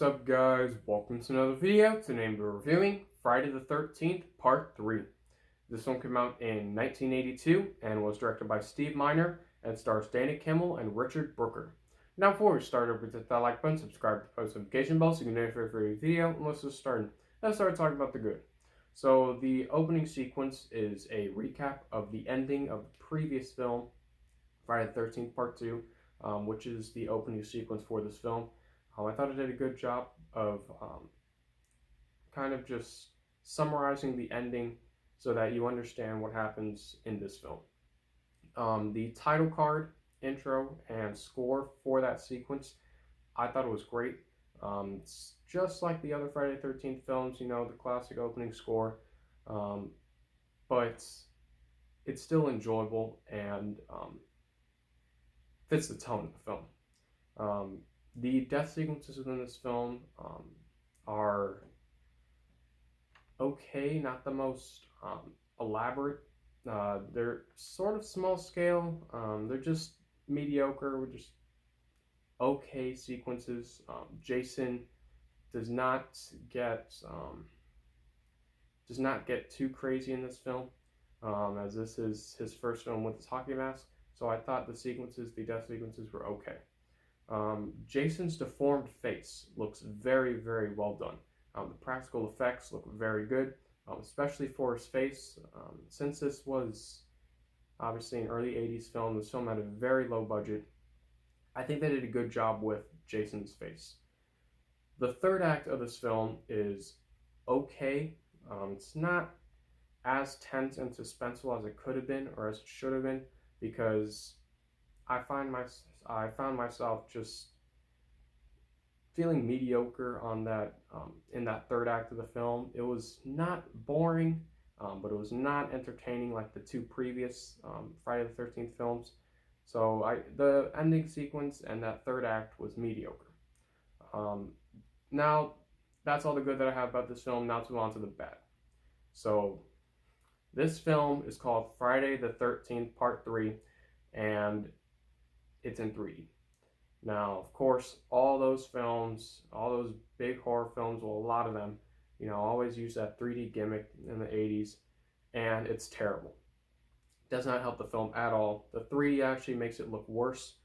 up, guys? Welcome to another video. Today we're reviewing Friday the 13th Part 3. This one came out in 1982 and was directed by Steve Miner and stars Danny Kimmel and Richard Brooker. Now before we start, don't forget to hit that like button, subscribe to the post notification bell so you can get notified for every video, and let's just start. Let's start talking about the good. So the opening sequence is a recap of the ending of the previous film, Friday the 13th Part 2, which is the opening sequence for this film. I thought it did a good job of kind of just summarizing the ending so that you understand what happens in this film. The title card, intro, and score for that sequence, I thought it was great. It's just like the other Friday the 13th films, you know, the classic opening score, but it's still enjoyable and fits the tone of the film. The death sequences within this film are okay, not the most elaborate. They're sort of small scale. They're just mediocre, with just okay sequences. Jason does not get too crazy in this film, as this is his first film with his hockey mask. So I thought the death sequences were okay. Jason's deformed face looks very, very well done. The practical effects look very good, especially for his face. Since this was obviously an early 80s film, this film had a very low budget. I think they did a good job with Jason's face. The third act of this film is okay. It's not as tense and suspenseful as it could have been or as it should have been, because I found myself just feeling mediocre on that in that third act of the film. It was not boring, but it was not entertaining like the two previous Friday the 13th films. So the ending sequence and that third act was mediocre. Now that's all the good that I have about this film. Now to move on to the bad. So this film is called Friday the 13th Part 3, and it's in 3D. Now, of course, all those big horror films, well, a lot of them, you know, always use that 3D gimmick in the 80s, and it's terrible. It does not help the film at all. The 3D actually makes it look worse.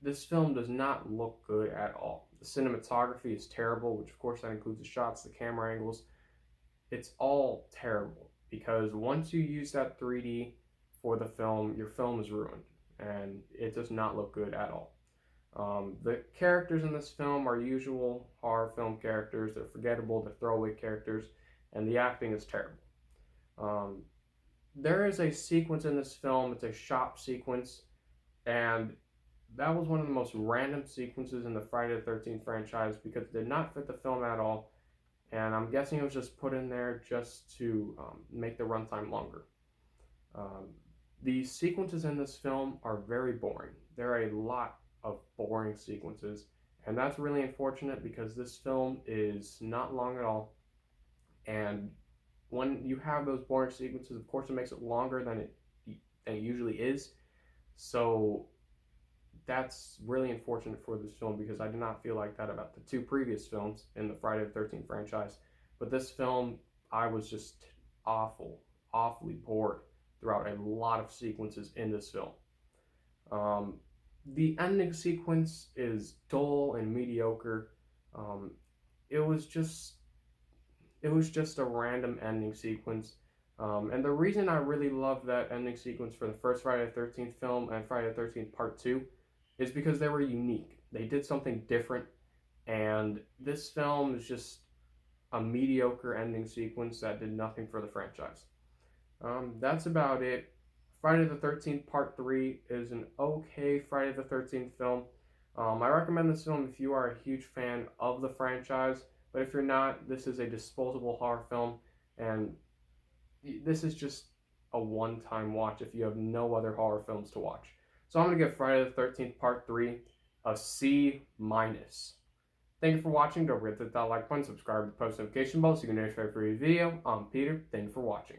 This film does not look good at all. The cinematography is terrible, which of course that includes the shots, the camera angles. It's all terrible, because once you use that 3D for the film, your film is ruined, and it does not look good at all. The characters in this film are usual horror film characters. They're forgettable, they're throwaway characters, and the acting is terrible. There is a sequence in this film, it's a shop sequence, and that was one of the most random sequences in the Friday the 13th franchise because it did not fit the film at all, and I'm guessing it was just put in there just to make the runtime longer. The sequences in this film are very boring. There are a lot of boring sequences, and that's really unfortunate because this film is not long at all, and when you have those boring sequences, of course it makes it longer than it usually is. So that's really unfortunate for this film, because I did not feel like that about the two previous films in the Friday the 13th franchise. But this film, I was just awfully bored throughout a lot of sequences in this film. The ending sequence is dull and mediocre. It was just a random ending sequence. And the reason I really love that ending sequence for the first Friday the 13th film and Friday the 13th Part 2 is because they were unique. They did something different, and this film is just a mediocre ending sequence that did nothing for the franchise. That's about it. Friday the 13th Part 3 is an okay Friday the 13th film. I recommend this film if you are a huge fan of the franchise, but if you're not, this is a disposable horror film, and this is just a one-time watch if you have no other horror films to watch. So I'm going to give Friday the 13th Part 3 a C-. Thank you for watching. Don't forget to hit that like button, subscribe to the post notification bell so you can get notified for every video. I'm Peter. Thank you for watching.